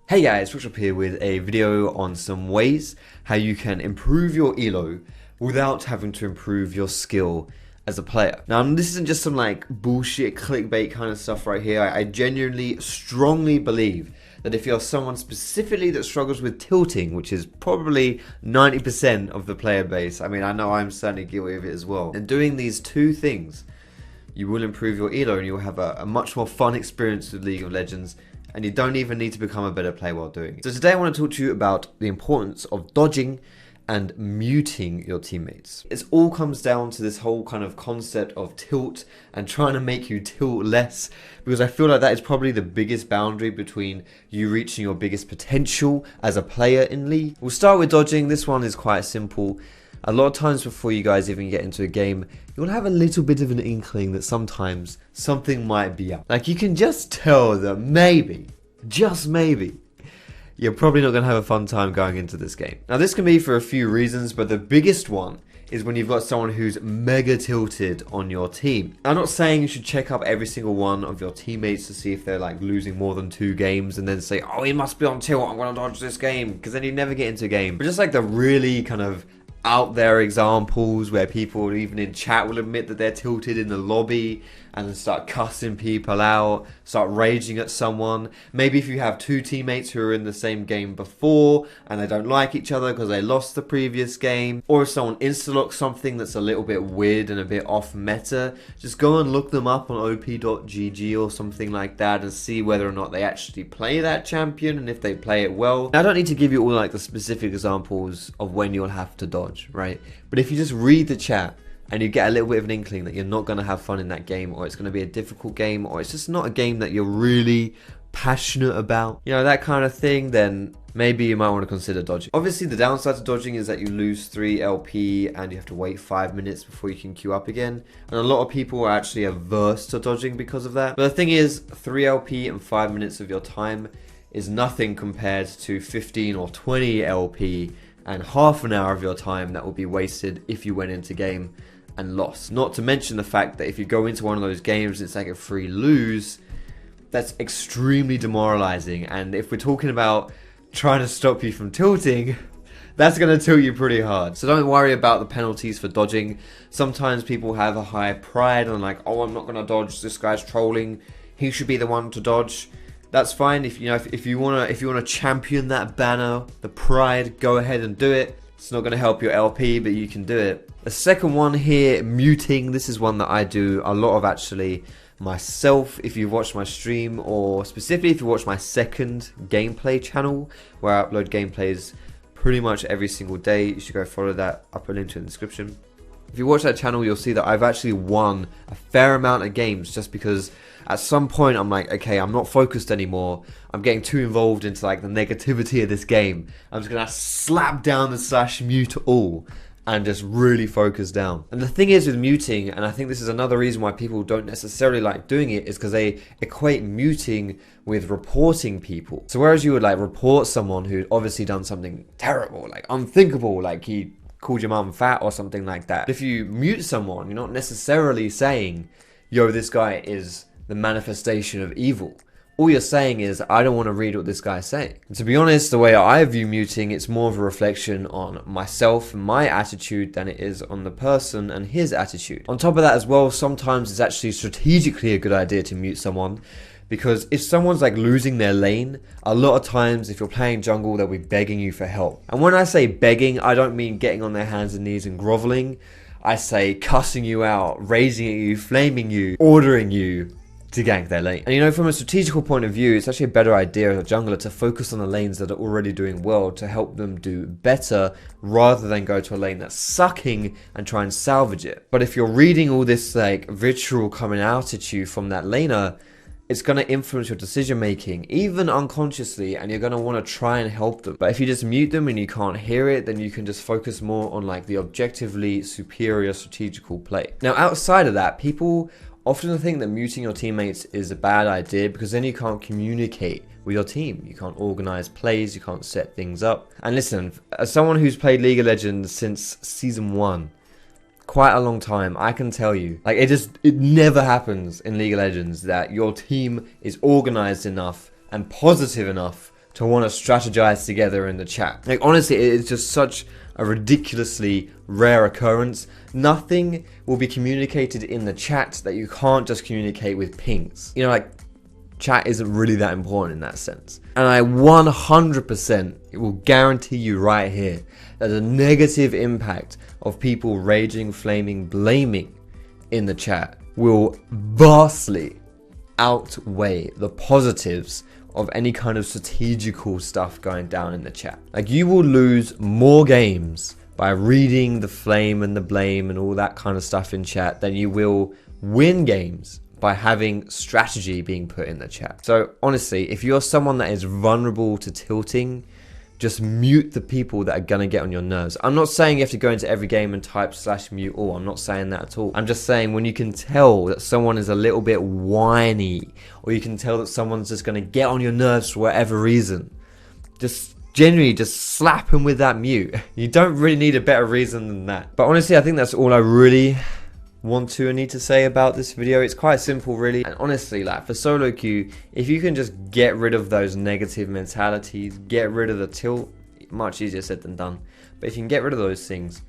Hey guys, Foxdrop here with a video on some ways how you can improve your elo without having to improve your skill as a player. Now, this isn't just some like bullshit clickbait kind of stuff right here. I genuinely, strongly believe that if you're someone specifically that struggles with tilting, which is probably 90% of the player base, I mean, I know I'm certainly guilty of it as well, and doing these two things, you will improve your elo and you'll have a much more fun experience with League of Legends, and you don't even need to become a better player while doing it. So today I want to talk to you about the importance of dodging and muting your teammates. It all comes down to this whole kind of concept of tilt and trying to make you tilt less, because I feel like that is probably the biggest boundary between you reaching your biggest potential as a player in League. We'll start with dodging. This one is quite simple. A lot of times before you guys even get into a game, you'll have a little bit of an inkling that sometimes something might be up. Like, you can just tell that maybe, just maybe, you're probably not going to have a fun time going into this game. Now, this can be for a few reasons, but the biggest one is when you've got someone who's mega tilted on your team. I'm not saying you should check up every single one of your teammates to see if they're like losing more than 2 games and then say, oh, he must be on tilt, I'm going to dodge this game, because then you never get into a game. But just like the really kind of out there examples where people even in chat will admit that they're tilted in the lobby and then start cussing people out, start raging at someone. Maybe if you have 2 teammates who are in the same game before and they don't like each other because they lost the previous game, or if someone insta-locks something that's a little bit weird and a bit off meta, just go and look them up on op.gg or something like that and see whether or not they actually play that champion and if they play it well. Now, I don't need to give you all like the specific examples of when you'll have to dodge, right? But if you just read the chat and you get a little bit of an inkling that you're not going to have fun in that game, or it's going to be a difficult game, or it's just not a game that you're really passionate about, you know, that kind of thing, then maybe you might want to consider dodging. Obviously, the downside to dodging is that you lose 3 LP and you have to wait 5 minutes before you can queue up again. And a lot of people are actually averse to dodging because of that. But the thing is, 3 LP and 5 minutes of your time is nothing compared to 15 or 20 LP and half an hour of your time that will be wasted if you went into game and lost. Not to mention the fact that if you go into one of those games and it's like a free lose, that's extremely demoralizing. And if we're talking about trying to stop you from tilting, that's going to tilt you pretty hard. So don't worry about the penalties for dodging. Sometimes people have a high pride and like, oh, I'm not going to dodge, this guy's trolling, he should be the one to dodge. That's fine. If you want to champion that banner, the pride, go ahead and do it. It's not going to help your LP, but you can do it. The second one here, muting. This is one that I do a lot of actually myself. If you've watched my stream, or specifically if you watch my second gameplay channel where I upload gameplays pretty much every single day, you should go follow that. I'll put a link to it in the description. If you watch that channel, you'll see that I've actually won a fair amount of games just because at some point I'm like, okay, I'm not focused anymore. I'm getting too involved into like the negativity of this game. I'm just gonna slap down the /mute all and just really focus down. And the thing is with muting, and I think this is another reason why people don't necessarily like doing it, is because they equate muting with reporting people. So whereas you would like report someone who'd obviously done something terrible, like unthinkable, like he called your mum fat or something like that. If you mute someone, you're not necessarily saying, yo, this guy is the manifestation of evil. All you're saying is, I don't want to read what this guy's saying. And to be honest, the way I view muting, it's more of a reflection on myself and my attitude than it is on the person and his attitude. On top of that as well, sometimes it's actually strategically a good idea to mute someone, because if someone's like losing their lane, a lot of times if you're playing jungle, they'll be begging you for help. And when I say begging, I don't mean getting on their hands and knees and groveling. I say cussing you out, raging at you, flaming you, ordering you to gank their lane. And you know, from a strategical point of view, it's actually a better idea as a jungler to focus on the lanes that are already doing well to help them do better, rather than go to a lane that's sucking and try and salvage it. But if you're reading all this like vitriol coming out at you from that laner, it's going to influence your decision making, even unconsciously, and you're going to want to try and help them. But if you just mute them and you can't hear it, then you can just focus more on like the objectively superior strategical play. Now, outside of that, people often think that muting your teammates is a bad idea because then you can't communicate with your team. You can't organize plays, you can't set things up. And listen, as someone who's played League of Legends since Season 1, quite a long time, I can tell you, like, it never happens in League of Legends that your team is organized enough and positive enough to want to strategize together in the chat. Like, honestly, it's just such a ridiculously rare occurrence. Nothing will be communicated in the chat that you can't just communicate with pings. You know, like, chat isn't really that important in that sense. And I 100% will guarantee you right here that the negative impact of people raging, flaming, blaming in the chat will vastly outweigh the positives of any kind of strategical stuff going down in the chat. Like, you will lose more games by reading the flame and the blame and all that kind of stuff in chat than you will win games by having strategy being put in the chat. So honestly, if you're someone that is vulnerable to tilting, just mute the people that are gonna get on your nerves. I'm not saying you have to go into every game and type /mute all. I'm not saying that at all. I'm just saying when you can tell that someone is a little bit whiny, or you can tell that someone's just gonna get on your nerves for whatever reason, just genuinely just slap them with that mute. You don't really need a better reason than that. But honestly, I think that's all I really want to and need to say about this video. It's quite simple, really. And honestly, like, for solo queue, if you can just get rid of those negative mentalities, get rid of the tilt, much easier said than done, but if you can get rid of those things,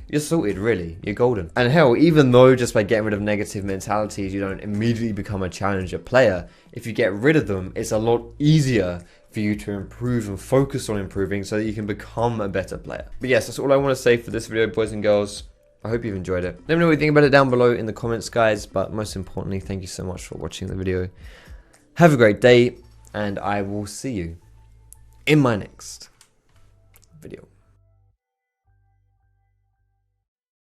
you're sorted, really. You're golden. And hell, even though just by getting rid of negative mentalities you don't immediately become a challenger player, if you get rid of them, it's a lot easier for you to improve and focus on improving so that you can become a better player. But yes, that's all I want to say for this video, boys and girls. I hope you've enjoyed it. Let me know what you think about it down below in the comments, guys. But most importantly, thank you so much for watching the video. Have a great day, and I will see you in my next video.